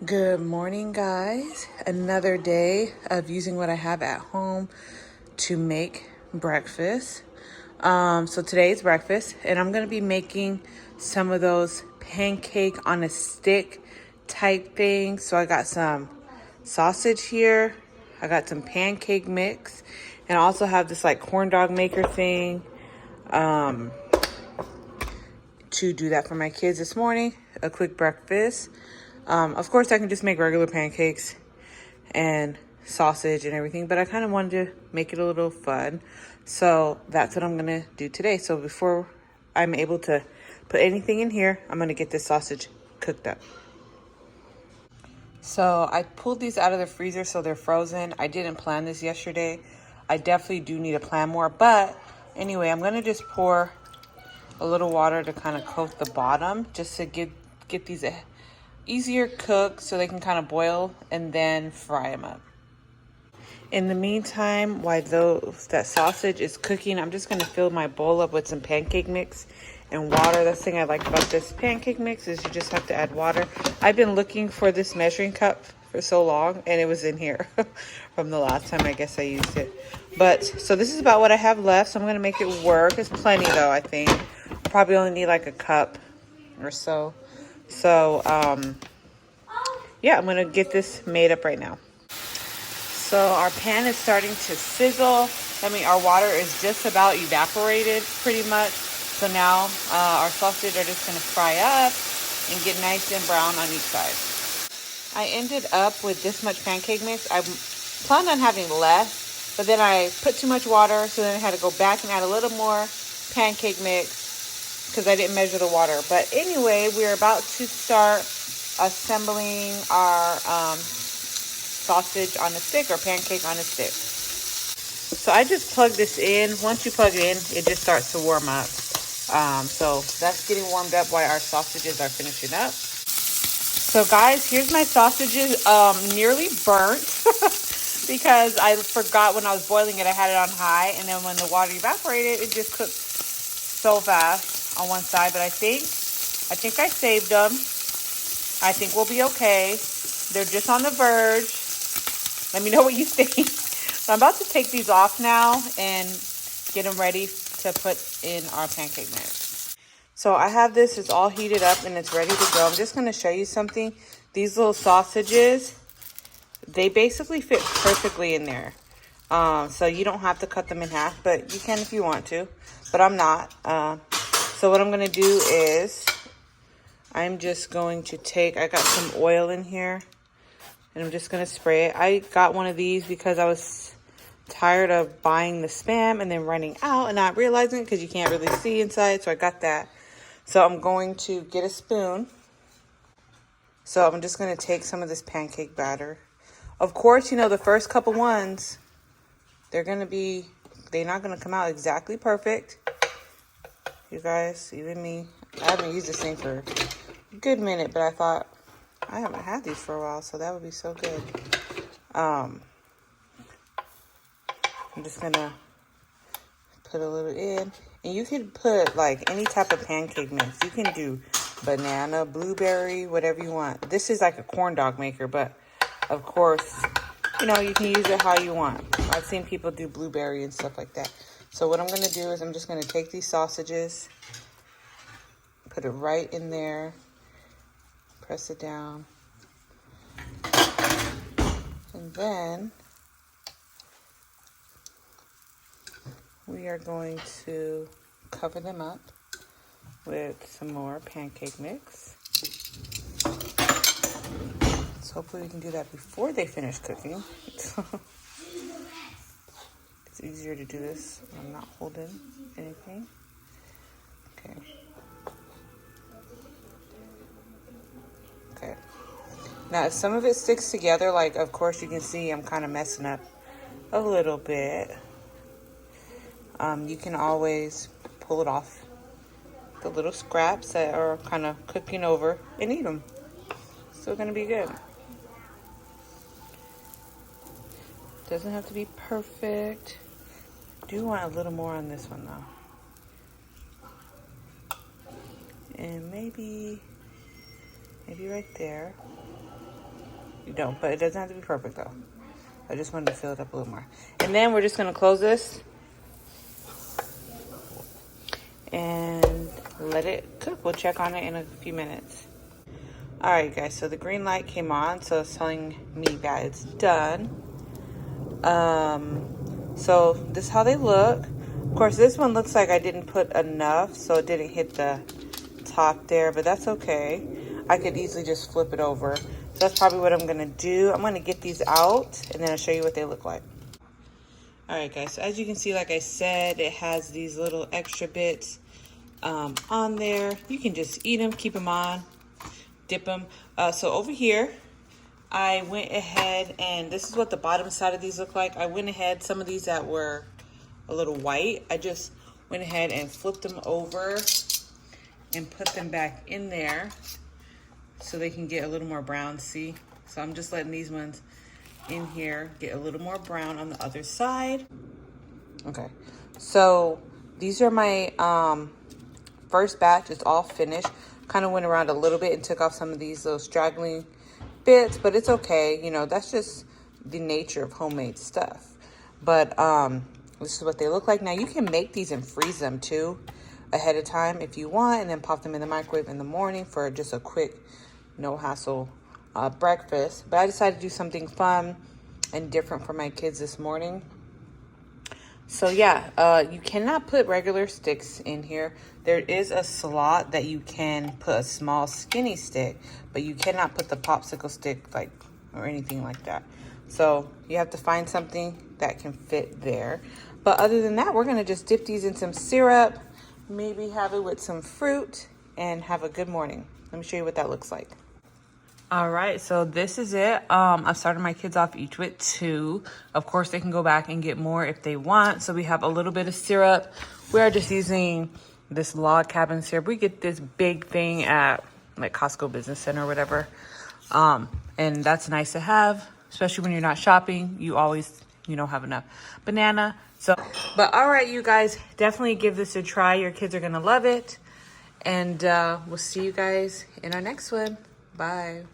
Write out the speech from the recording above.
Good morning, guys. Another day of using what I have at home to make breakfast. So today's breakfast, and I'm going to be making some of those pancake on a stick type things. So I got some sausage here. I got some pancake mix, and I also have this like corn dog maker thing to do that for my kids this morning. A quick breakfast. Of course, I can just make regular pancakes and sausage and everything, but I kind of wanted to make it a little fun. So that's what I'm going to do today. So before I'm able to put anything in here, I'm going to get this sausage cooked up. So I pulled these out of the freezer so they're frozen. I didn't plan this yesterday. I definitely do need to plan more. But anyway, I'm going to just pour a little water to kind of coat the bottom just to get these easier cook so they can kind of boil and then fry them up. In the meantime, while that sausage is cooking, I'm just going to fill my bowl up with some pancake mix and water. That's the thing I like about this pancake mix is you just have to add water. I've been looking for this measuring cup for so long, and it was in here from the last time I guess I used it. But so this is about what I have left, so I'm going to make it work. It's plenty though, I think. I probably only need like a cup or so. So, yeah, I'm going to get this made up right now. So our pan is starting to sizzle. Our water is just about evaporated pretty much. So now our sausage are just going to fry up and get nice and brown on each side. I ended up with this much pancake mix. I planned on having less, but then I put too much water, so then I had to go back and add a little more pancake mix because I didn't measure the water. But anyway, we're about to start assembling our sausage on a stick or pancake on a stick. So I just plug this in. Once you plug it in, it just starts to warm up. So that's getting warmed up while our sausages are finishing up. So guys, here's my sausages nearly burnt because I forgot when I was boiling it, I had it on high, and then when the water evaporated, it just cooked so fast on one side. But I think I saved them. I think we'll be okay. They're just on the verge. Let me know what you think. So I'm about to take these off now and get them ready to put in our pancake mix. So I have this, it's all heated up and it's ready to go. I'm just going to show you something. These little sausages, they basically fit perfectly in there. So you don't have to cut them in half, but you can if you want to, but I'm not. So what I'm going to do is I'm just going to I got some oil in here, and I'm just going to spray it. I got one of these because I was tired of buying the Spam and then running out and not realizing it because you can't really see inside. So I got that. So I'm going to get a spoon. So I'm just going to take some of this pancake batter. Of course, the first couple ones, they're not going to come out exactly perfect. You guys, even me, I haven't used this thing for a good minute, but I thought I haven't had these for a while, so that would be so good. I'm just gonna put a little in, and you can put like any type of pancake mix. You can do banana, blueberry, whatever you want. This is like a corn dog maker, but of course, you can use it how you want. I've seen people do blueberry and stuff like that. So what I'm gonna do is I'm just gonna take these sausages, put it right in there, press it down, and then we are going to cover them up with some more pancake mix. So hopefully we can do that before they finish cooking. It's easier to do this when I'm not holding anything. Okay. Okay. Now, if some of it sticks together, like, of course, you can see I'm kind of messing up a little bit. You can always pull it off the little scraps that are kind of cooking over and eat them. Still going to be good. Doesn't have to be perfect. Do want a little more on this one, though. And maybe right there. You don't, but it doesn't have to be perfect though. I just wanted to fill it up a little more. And then we're just gonna close this and let it cook. We'll check on it in a few minutes. All right, guys, so the green light came on, so it's telling me that it's done. So this is how they look. Of course, this one looks like I didn't put enough, so it didn't hit the top there, but that's okay. I could easily just flip it over. So that's probably what I'm gonna do. I'm gonna get these out, and then I'll show you what they look like. All right, guys, so as you can see, like I said, it has these little extra bits on there. You can just eat them, keep them on, dip them. So over here, I went ahead, and this is what the bottom side of these look like. I went ahead, some of these that were a little white, I just went ahead and flipped them over and put them back in there so they can get a little more brown, see? So I'm just letting these ones in here get a little more brown on the other side. Okay, so these are my first batch. It's all finished. Kind of went around a little bit and took off some of these little straggling bits, but it's okay. You know, that's just the nature of homemade stuff. But this is what they look like. Now you can make these and freeze them too ahead of time if you want, and then pop them in the microwave in the morning for just a quick, no hassle breakfast. But I decided to do something fun and different for my kids this morning. So yeah, you cannot put regular sticks in here. There is a slot that you can put a small skinny stick, but you cannot put the popsicle stick like or anything like that. So you have to find something that can fit there. But other than that, we're gonna just dip these in some syrup, maybe have it with some fruit, and have a good morning. Let me show you what that looks like. All right, so this is it. I started my kids off each with 2. Of course, they can go back and get more if they want. So we have a little bit of syrup. We are just using this log cabin syrup. We get this big thing at like Costco Business Center or whatever. And that's nice to have, especially when you're not shopping. You always, have enough banana. So, but all right, you guys, definitely give this a try. Your kids are gonna love it. And we'll see you guys in our next one. Bye.